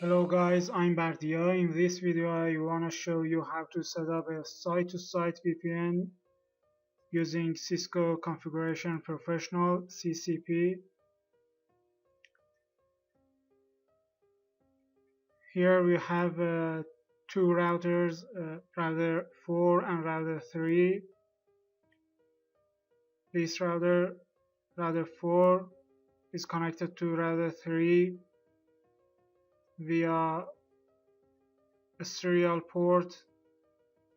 Hello guys, I'm Bardia. In this video I want to show you how to set up a site-to-site VPN using Cisco Configuration Professional CCP. Here we have two routers, router 4 and router 3. This router 4 is connected to router 3 via a serial port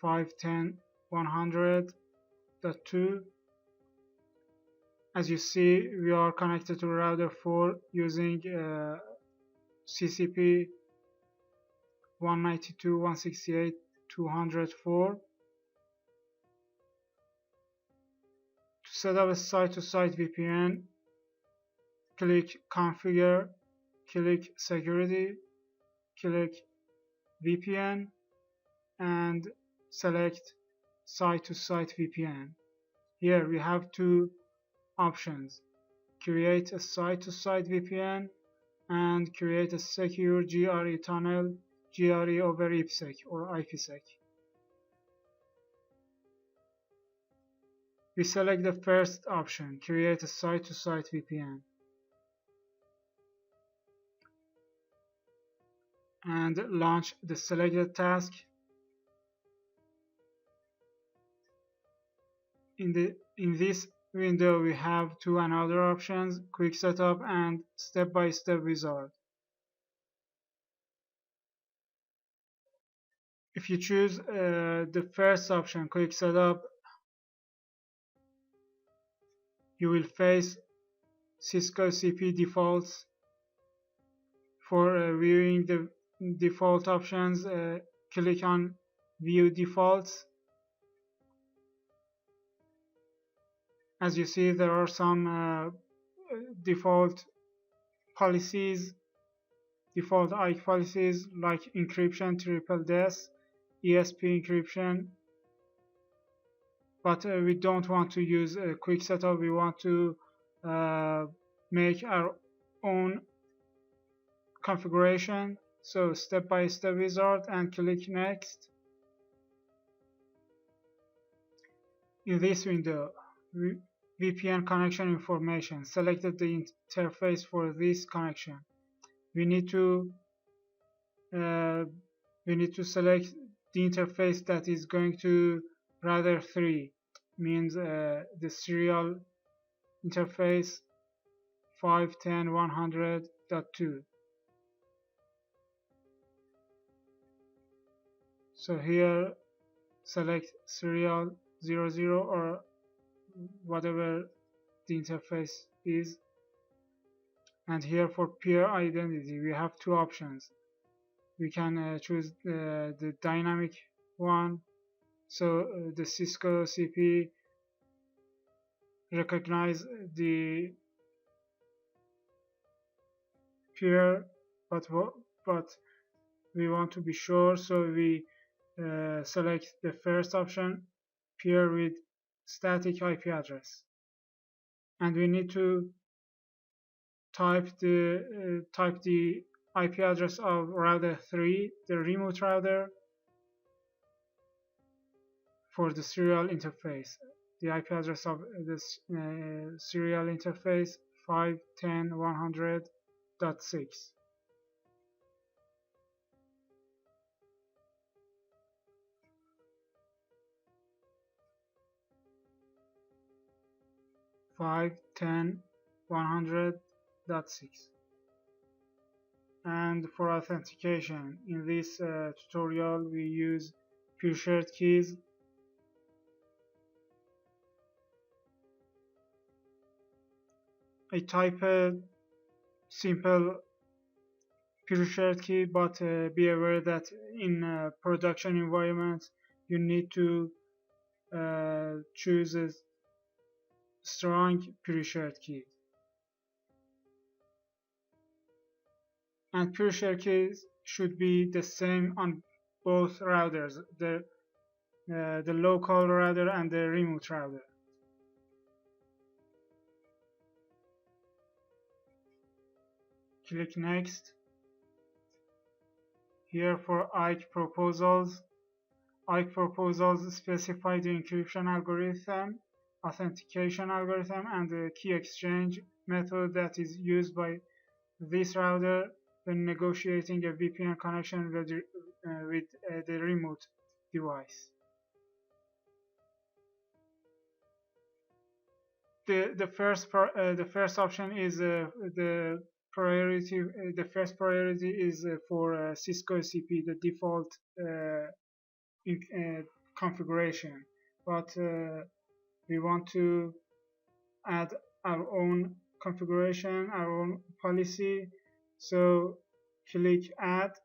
510.100.2. As you see, we are connected to router 4 using CCP 192.168.204. To set up a site-to-site VPN, click Configure, click Security, click VPN, and select site-to-site VPN. Here we have two options: create a site-to-site VPN and create a secure GRE tunnel, GRE over IPsec or IPsec. We select the first option, create a site-to-site VPN, and launch the selected task. In this window we have two another options: quick setup and step-by-step wizard. If you choose the first option, quick setup, you will face Cisco CP defaults. For viewing the default options, click on View Defaults. As you see, there are some default policies, default IKE policies like encryption, triple DES, ESP encryption. But we don't want to use a quick setup. We want to make our own configuration. So step-by-step wizard and click Next. In this window, VPN connection information. Selected the interface for this connection. We need to select the interface that is going to router 3, means the serial interface 510.100.2. So here select serial 00 or whatever the interface is. And here for peer identity we have two options. We can choose the dynamic one. So the Cisco CP recognize the peer, but we want to be sure, so we select the first option, peer with static IP address, and we need to type the IP address of router 3, the remote router, for the serial interface. The IP address of this serial interface 510.100.6. And for authentication, in this tutorial we use pure shared keys. I type a simple pure shared key, but be aware that in production environments you need to choose a strong pure shared key. And pure shared keys should be the same on both routers, the local router and the remote router. Click Next. Here for IKE proposals specify the encryption algorithm, authentication algorithm, and the key exchange method that is used by this router when negotiating a VPN connection with the remote device. The first option is the priority. The first priority is for Cisco CP, the default configuration, but we want to add our own configuration, our own policy. So click add.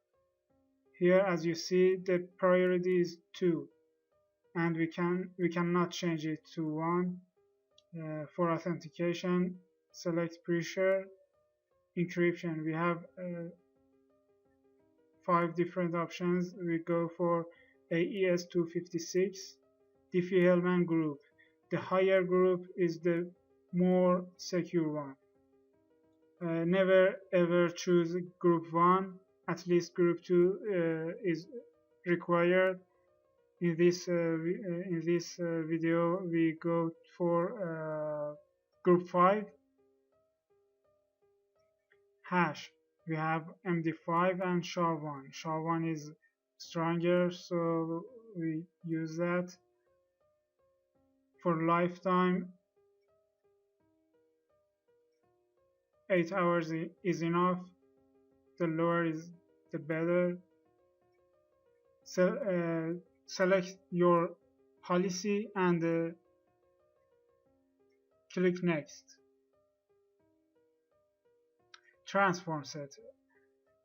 Here, as you see, the priority is 2, and we cannot change it to 1. For authentication, select pre-share. Encryption, we have 5 different options. We go for AES 256, Diffie-Hellman group. The higher group is the more secure one. Never ever choose group 1, at least group 2 is required. In this video we go for group 5. Hash, we have MD5 and SHA-1. SHA-1 is stronger, so we use that. For lifetime, 8 hours is enough. The lower is the better. So, select your policy and click next. Transform set.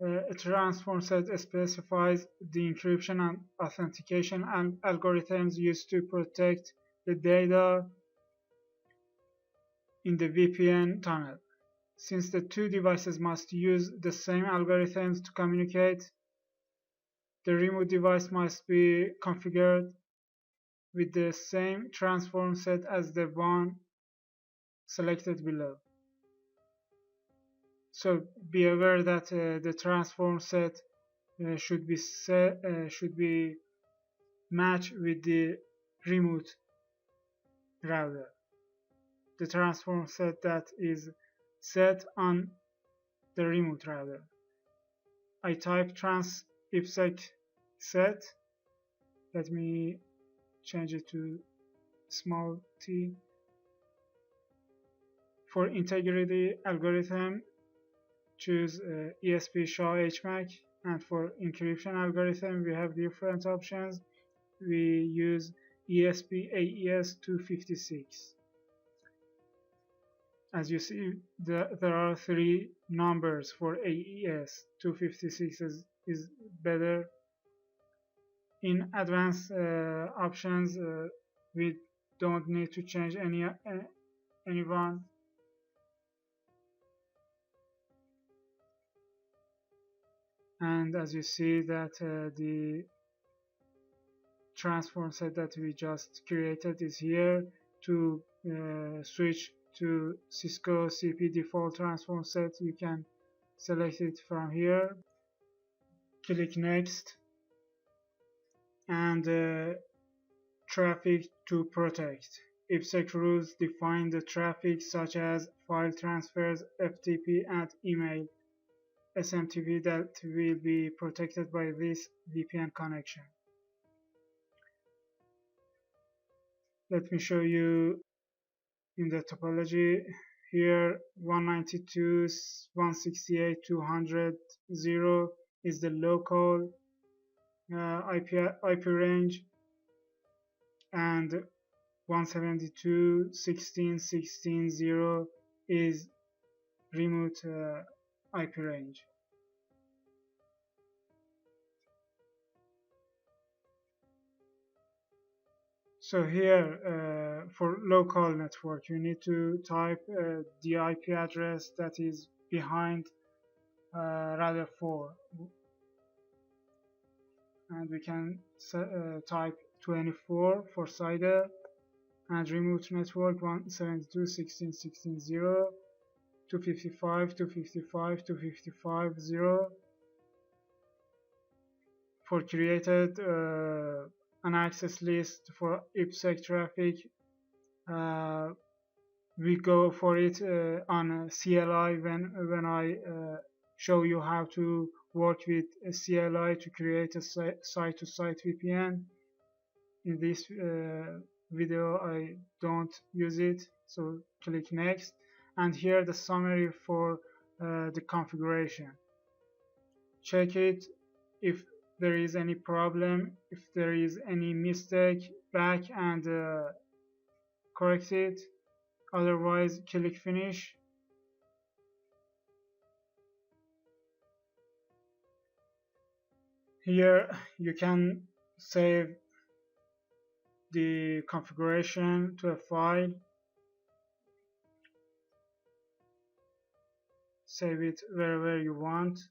A transform set specifies the encryption and authentication and algorithms used to protect the data in the VPN tunnel. Since the 2 devices must use the same algorithms to communicate, the remote device must be configured with the same transform set as the one selected below. So be aware that the transform set should be matched with the remote router. The transform set that is set on the remote router. I type trans IPsec set. Let me change it to small t. For integrity algorithm, choose ESP SHA HMAC, and for encryption algorithm we have different options. We use ESP AES 256. As you see, there are 3 numbers for AES. 256 is better. In advanced options, we don't need to change anyone. And as you see that the transform set that we just created is here. To switch to Cisco CP default transform set, you can select it from here. Click next, and traffic to protect. IPsec rules define the traffic such as file transfers, FTP, and email SMTP that will be protected by this VPN connection. Let me show you in the topology. Here 192.168.200.0 is the local IP range, and 172.16.16.0 is remote IP range. So here for local network you need to type the IP address that is behind router 4, and we can type 24 for CIDR, and remote network 172.16.16.0, 255, 255, 255.0, for created an access list for IPsec traffic. We go for it on CLI when I show you how to work with a CLI to create a site-to-site VPN. In this video I don't use it, so click next, and here the summary for the configuration. Check it. If there is any problem, if there is any mistake, back and correct it. Otherwise, click finish. Here you can save the configuration to a file. Save it wherever you want.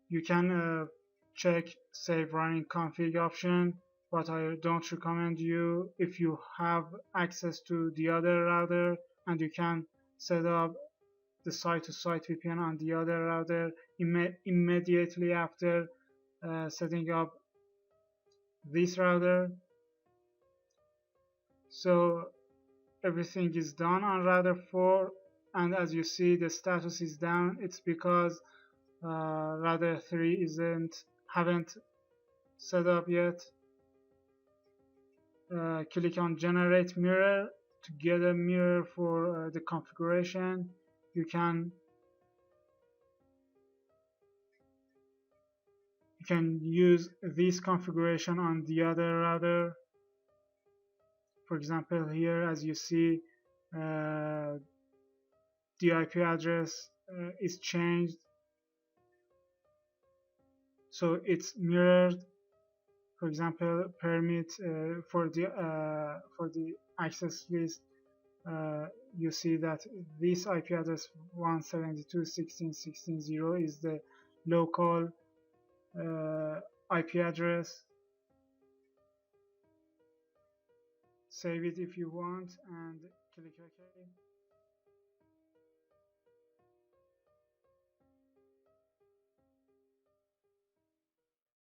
You can check save running config option, but I don't recommend you if you have access to the other router and you can set up the site-to-site VPN on the other router immediately after setting up this router. So everything is done on router 4, and as you see the status is down. It's because router 3 haven't set up yet. Click on generate mirror to get a mirror for the configuration. You can use this configuration on the other router. For example, here as you see the IP address is changed, so it's mirrored. For example, permit for the access list, you see that this IP address 172.16.16.0 is the local IP address. Save it if you want and click OK.